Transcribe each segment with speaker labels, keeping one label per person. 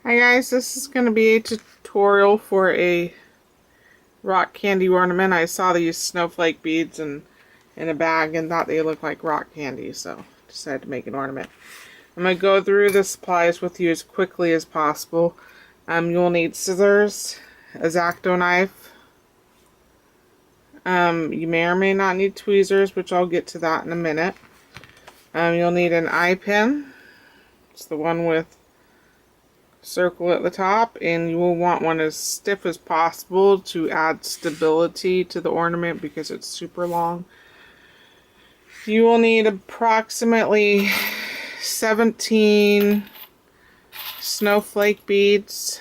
Speaker 1: Hi guys, this is going to be a tutorial for a rock candy ornament. I saw these snowflake beads in a bag and thought they looked like rock candy, so decided to make an ornament. I'm going to go through the supplies with you as quickly as possible. You'll need scissors, a x-acto knife. You may or may not need tweezers, which I'll get to that in a minute. You'll need an eye pin. It's the one with circle at the top, and you will want one as stiff as possible to add stability to the ornament because it's super long. You will need approximately 17 snowflake beads.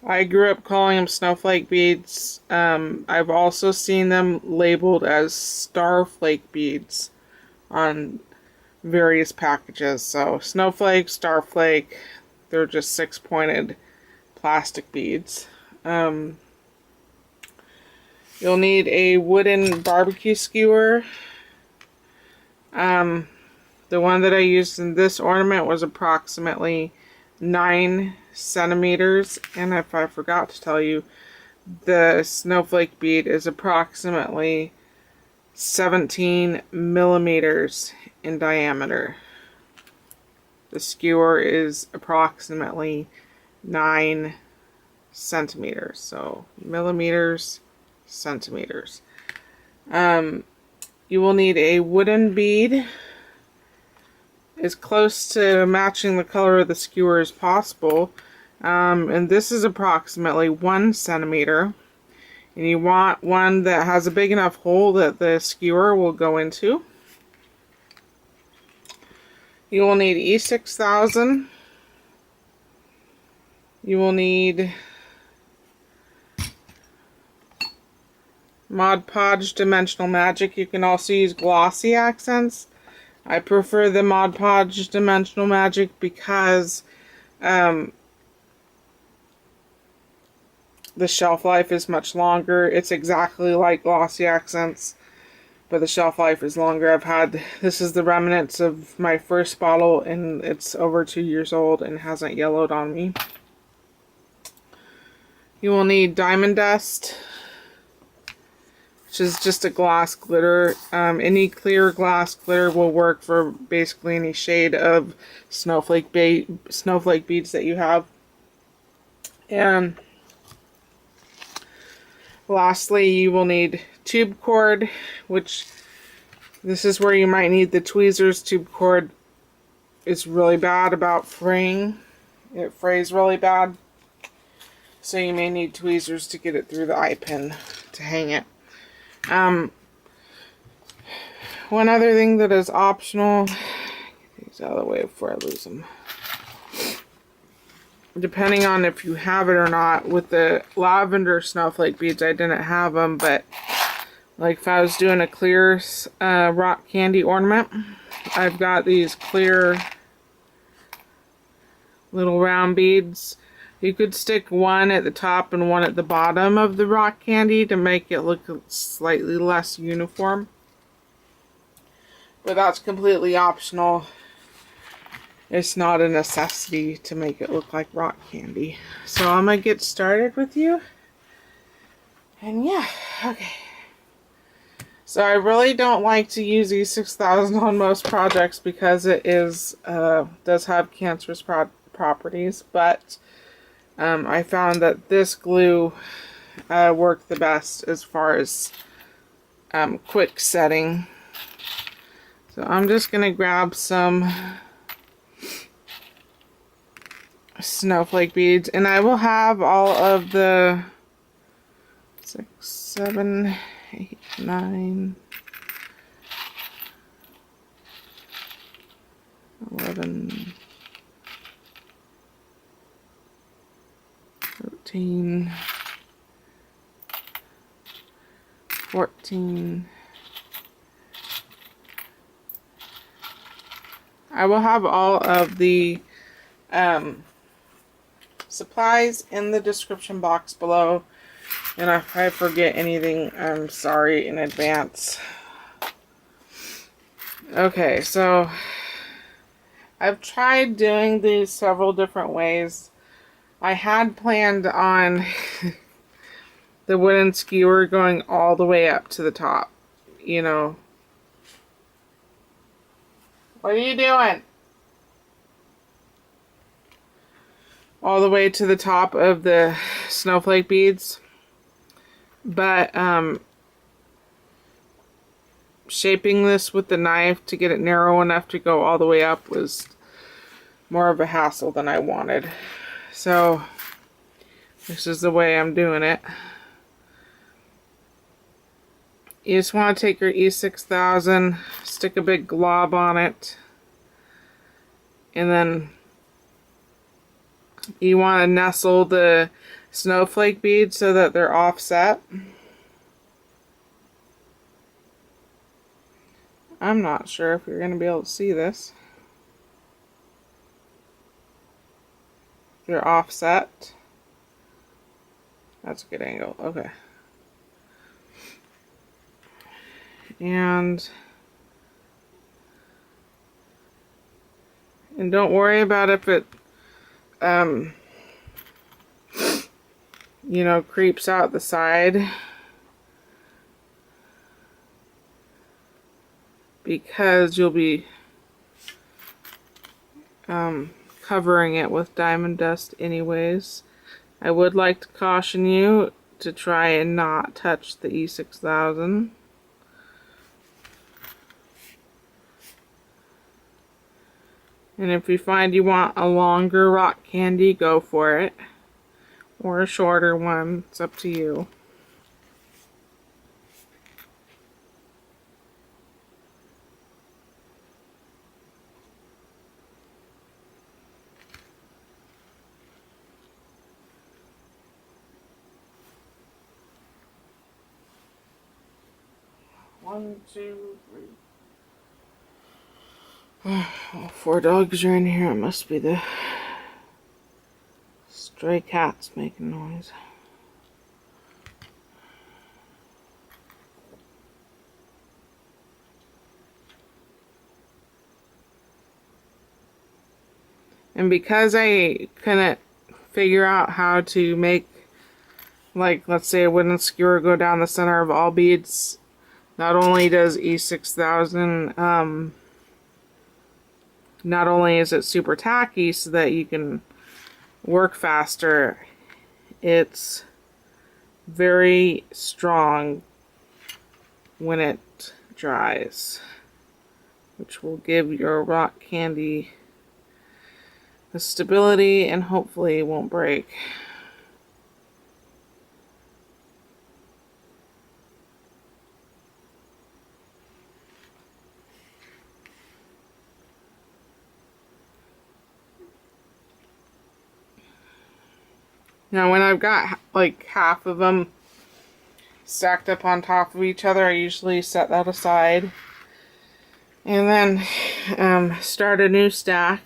Speaker 1: I grew up calling them snowflake beads. I've also seen them labeled as starflake beads on various packages. So snowflake, starflake, they're just 6-pointed plastic beads. You'll need a wooden barbecue skewer. The one that I used in this ornament was approximately 9 centimeters, and if I forgot to tell you, the snowflake bead is approximately 17 millimeters in diameter. The skewer is approximately 9 centimeters, so millimeters, centimeters. You will need a wooden bead as close to matching the color of the skewer as possible, and this is approximately 1 centimeter. And you want one that has a big enough hole that the skewer will go into. You will need E6000. You will need Mod Podge Dimensional Magic. You can also use glossy accents. I prefer the Mod Podge Dimensional Magic because the shelf life is much longer. It's exactly like glossy accents, but the shelf life is longer. This is the remnants of my first bottle, and it's over 2 years old and hasn't yellowed on me. You will need diamond dust, which is just a glass glitter. Any clear glass glitter will work for basically any shade of snowflake beads that you have. And lastly, you will need tube cord, which this is where you might need the tweezers. Tube cord is really bad about fraying. It frays really bad, so you may need tweezers to get it through the eye pin to hang it. One other thing that is optional, get these out of the way before I lose them. Depending on if you have it or not, with the lavender snowflake beads, I didn't have them, but like if I was doing a clear rock candy ornament, I've got these clear little round beads. You could stick one at the top and one at the bottom of the rock candy to make it look slightly less uniform, but that's completely optional. It's not a necessity to make it look like rock candy. So I'm going to get started with you. And yeah, okay. So I really don't like to use E6000 on most projects because it does have cancerous properties, but I found that this glue worked the best as far as quick setting. So I'm just going to grab some snowflake beads, and I will have all of the 6, 7, 8, 9, 11, 13, 14. I will have all of the supplies in the description box below, and if I forget anything, I'm sorry in advance. Okay, so I've tried doing these several different ways. I had planned on the wooden skewer going all the way up to the top, you know. What are you doing? All the way to the top of the snowflake beads. But shaping this with the knife to get it narrow enough to go all the way up was more of a hassle than I wanted. So this is the way I'm doing it. You just want to take your E6000, stick a big glob on it, and then you want to nestle the snowflake beads so that they're offset. I'm not sure if you're going to be able to see this. They're offset. That's a good angle. Okay. And don't worry about if it you know, creeps out the side, because you'll be covering it with diamond dust anyways. I would like to caution you to try and not touch the E6000. And if you find you want a longer rock candy, go for it. Or a shorter one, it's up to you. One, two, three. All 4 dogs are in here. It must be the stray cats making noise. And because I couldn't figure out how to make, like, let's say a wooden skewer go down the center of all beads, not only does E6000, not only is it super tacky so that you can work faster, it's very strong when it dries, which will give your rock candy the stability and hopefully it won't break. Now when I've got like half of them stacked up on top of each other, I usually set that aside and then start a new stack,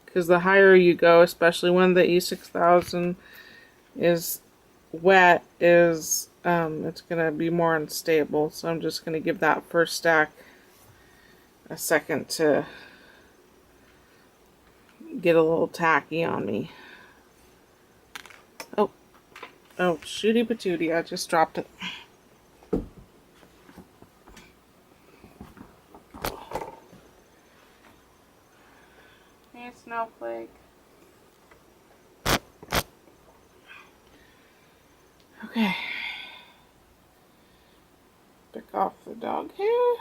Speaker 1: because the higher you go, especially when the E6000 is wet, it's gonna be more unstable. So I'm just gonna give that first stack a second to get a little tacky on me. Oh, shooty patootie, I just dropped it. Hey, snowflake. Okay. Pick off the dog hair.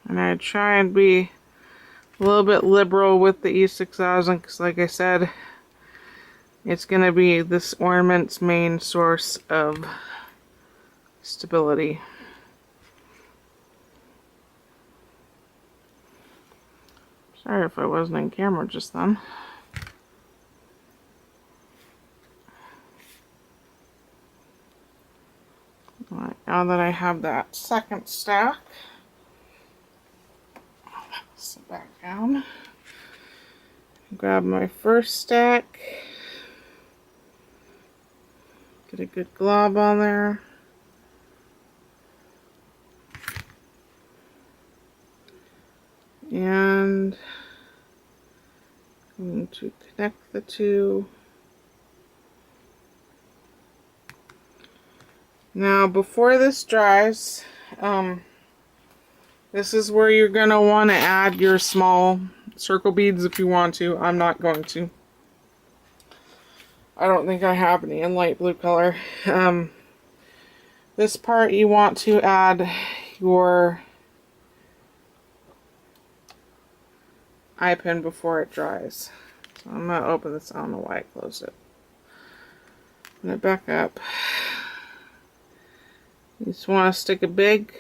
Speaker 1: And I try and be a little bit liberal with the E6000 because, like I said, it's going to be this ornament's main source of stability. Sorry if I wasn't in camera just then. Alright, now that I have that second stack, I'll sit back down. Grab my first stack. Get a good glob on there. And I'm going to connect the two. Now before this dries, this is where you're going to want to add your small circle beads if you want to. I'm not going to. I don't think I have any in light blue color. This part you want to add your eye pin before it dries. So I'm going to open this. I don't know why I closed it. I'm going to back up. You just want to stick a big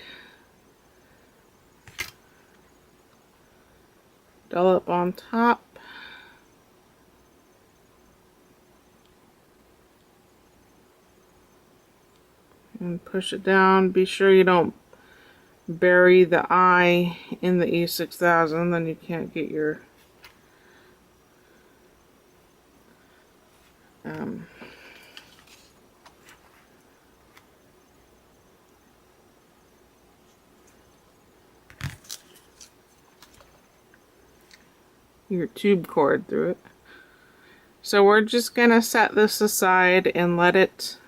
Speaker 1: dollop on top. And push it down. Be sure you don't bury the eye in the E6000, then you can't get your tube cord through it. So we're just gonna set this aside and let it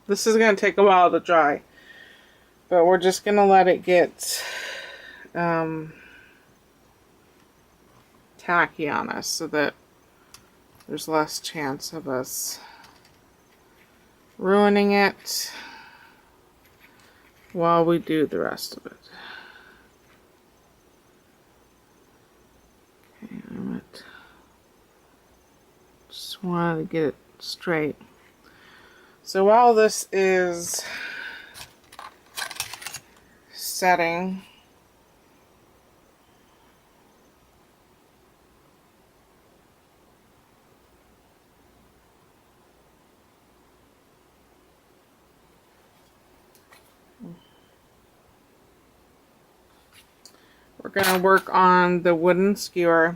Speaker 1: this is gonna take a while to dry, but we're just gonna let it get tacky on us so that there's less chance of us ruining it while we do the rest of it. Okay, just wanted to get it straight. So while this is setting, we're going to work on the wooden skewer.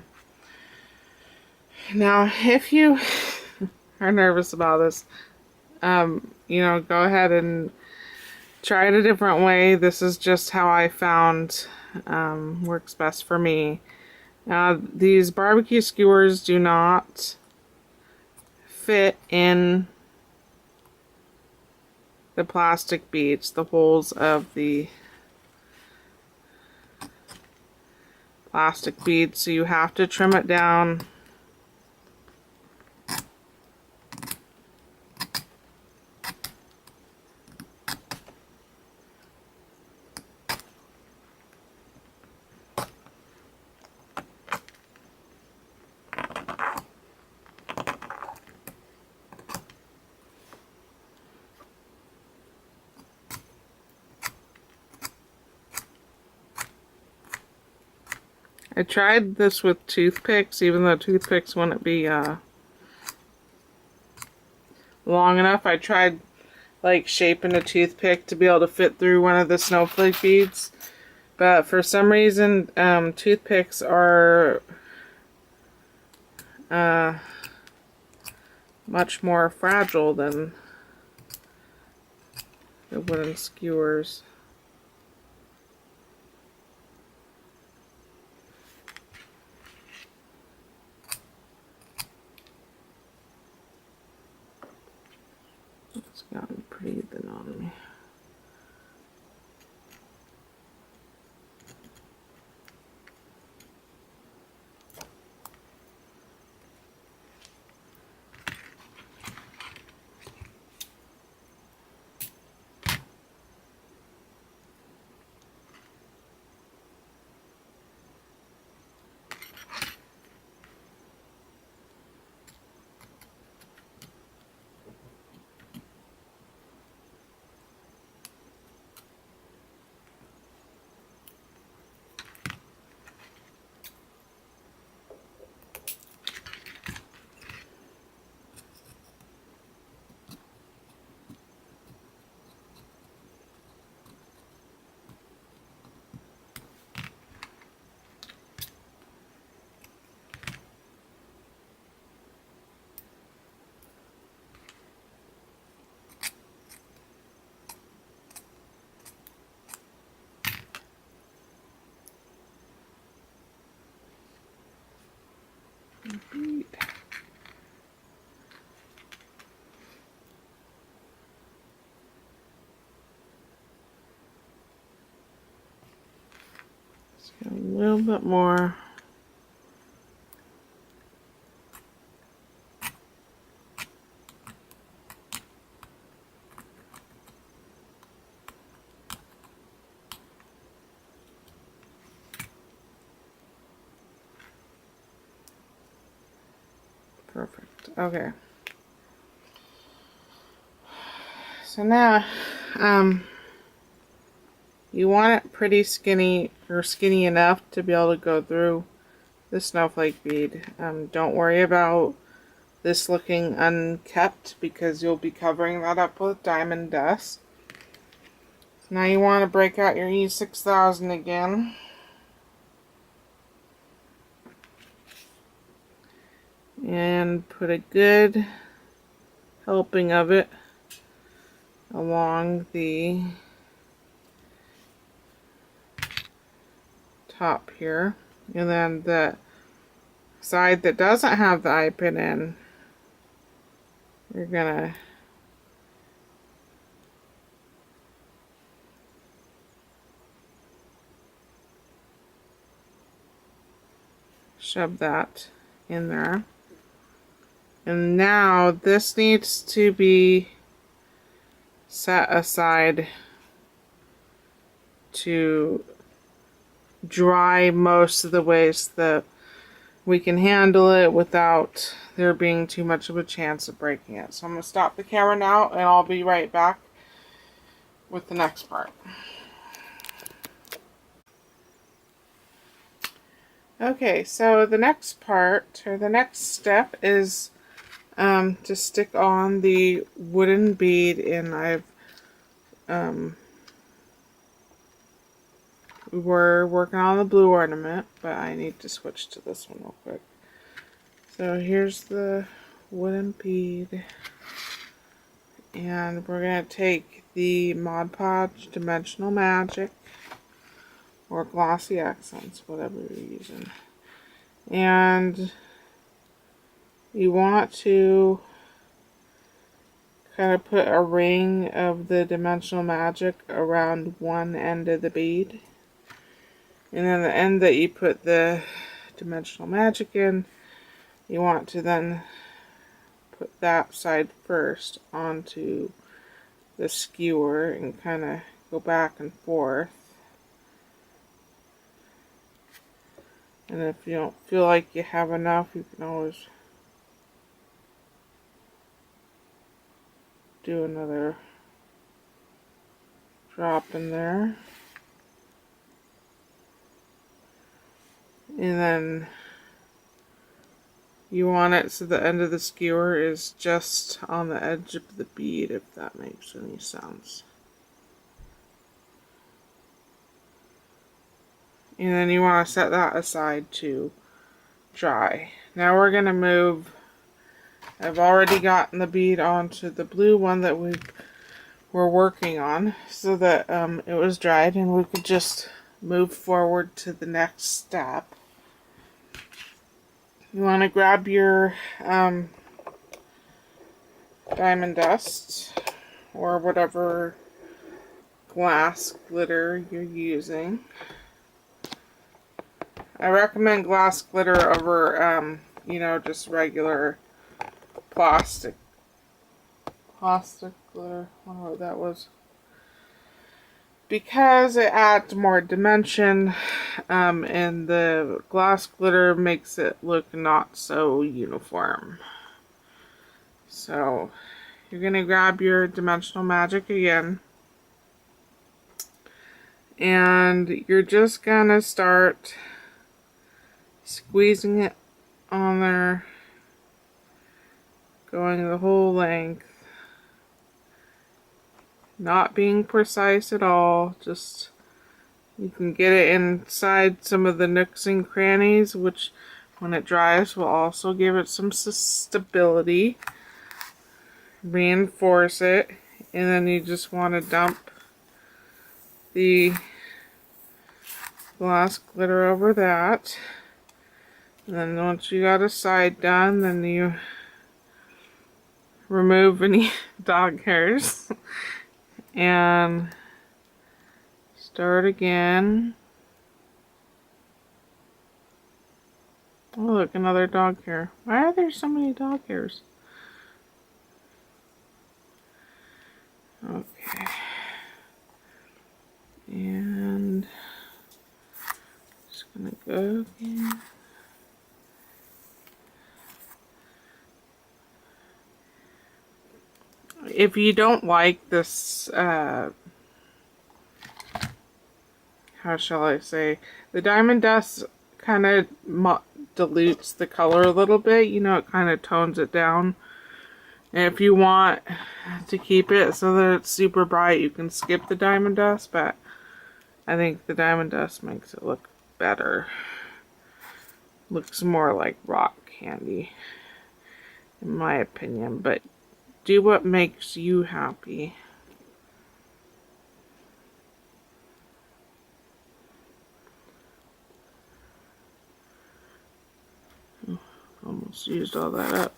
Speaker 1: Now, if you are nervous about this, you know, go ahead and try it a different way. This is just how I found works best for me. These barbecue skewers do not fit in the plastic beads, the holes of the plastic beads, so you have to trim it down. I tried this with toothpicks, even though toothpicks wouldn't be long enough. I tried like shaping a toothpick to be able to fit through one of the snowflake beads, but for some reason toothpicks are much more fragile than the wooden skewers. It's gotten pretty thin on me. A little bit more. Perfect. Okay. So now, you want it pretty skinny, or skinny enough to be able to go through the snowflake bead. Don't worry about this looking unkept because you'll be covering that up with diamond dust. So now you want to break out your E6000 again. And put a good helping of it along the top here. And then the side that doesn't have the eye pin in, you're gonna shove that in there. And now this needs to be set aside to dry most of the ways that we can handle it without there being too much of a chance of breaking it. So I'm going to stop the camera now and I'll be right back with the next part. Okay, so the next part, or the next step, is to stick on the wooden bead, and we're working on the blue ornament, but I need to switch to this one real quick. So here's the wooden bead, and we're going to take the Mod Podge Dimensional Magic, or Glossy Accents, whatever you're using, and you want to kind of put a ring of the Dimensional Magic around one end of the bead. And then the end that you put the Dimensional Magic in, you want to then put that side first onto the skewer and kind of go back and forth. And if you don't feel like you have enough, you can always do another drop in there. And then you want it so the end of the skewer is just on the edge of the bead, if that makes any sense. And then you want to set that aside to dry. Now we're going to move. I've already gotten the bead onto the blue one that we're working on so that it was dried and we could just move forward to the next step. You want to grab your diamond dust or whatever glass glitter you're using. I recommend glass glitter over, you know, just regular plastic glitter, I don't know what that was, because it adds more dimension, and the glass glitter makes it look not so uniform. So you're going to grab your Dimensional Magic again, and you're just going to start squeezing it on there, going the whole length, not being precise at all, just you can get it inside some of the nooks and crannies, which when it dries will also give it some stability, reinforce it, and then you just want to dump the glass glitter over that. And then once you got a side done, then you remove any dog hairs and start again. Oh, look, another dog hair. Why are there so many dog hairs? Okay. And just gonna go again. If you don't like this, how shall I say, the diamond dust kind of dilutes the color a little bit. You know, it kind of tones it down. And if you want to keep it so that it's super bright, you can skip the diamond dust, but I think the diamond dust makes it look better. Looks more like rock candy, in my opinion, but do what makes you happy. Oh, almost used all that up.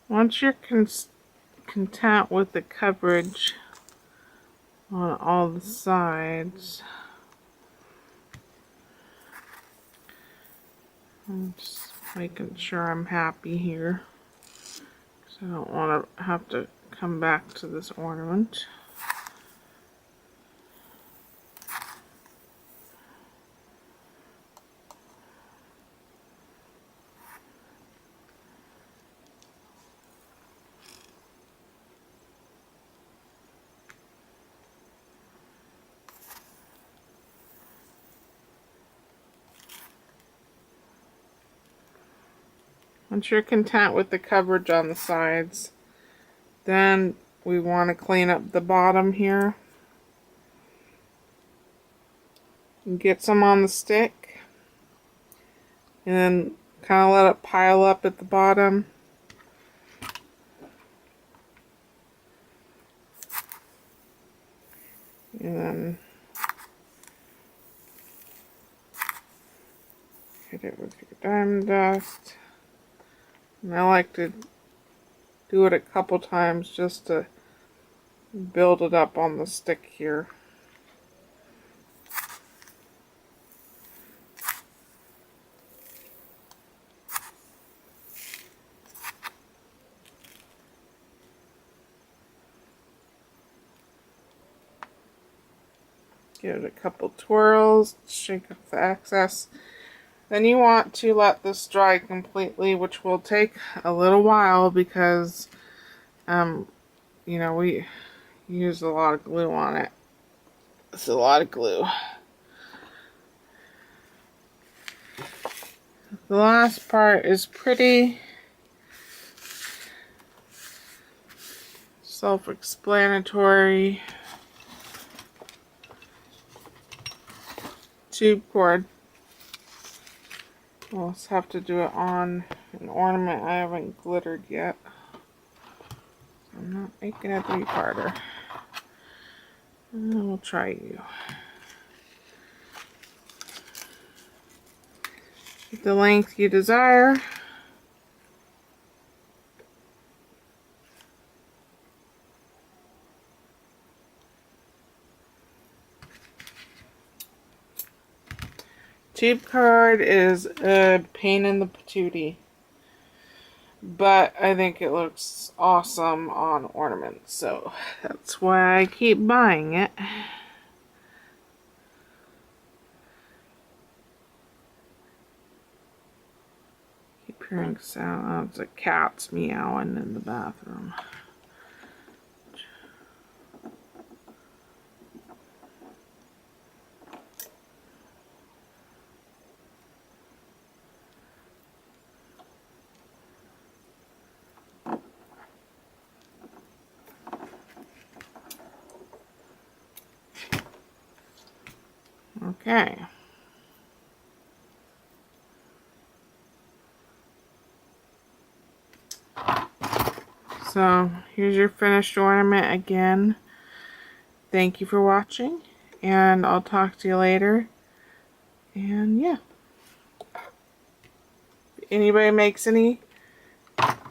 Speaker 1: Once you're content with the coverage on all the sides, I'm just making sure I'm happy here, because I don't want to have to come back to this ornament. Once you're content with the coverage on the sides, then we want to clean up the bottom here. And get some on the stick. And then kind of let it pile up at the bottom. And then hit it with your diamond dust. And I like to do it a couple times just to build it up on the stick here. Give it a couple twirls, shake off the excess. Then you want to let this dry completely, which will take a little while because, you know, we use a lot of glue on it. It's a lot of glue. The last part is pretty self-explanatory. Tube cord. We'll just have to do it on an ornament I haven't glittered yet. I'm not making a three-parter. We'll try you. Get the length you desire. Tube cord is a pain in the patootie, but I think it looks awesome on ornaments, so that's why I keep buying it. Keep hearing sounds of cats meowing in the bathroom. Okay. So here's your finished ornament again. Thank you for watching, and I'll talk to you later. And yeah, if anybody makes any,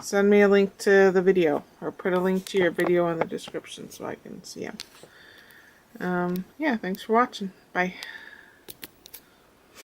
Speaker 1: send me a link to the video, or put a link to your video in the description so I can see them. Yeah, thanks for watching. Bye.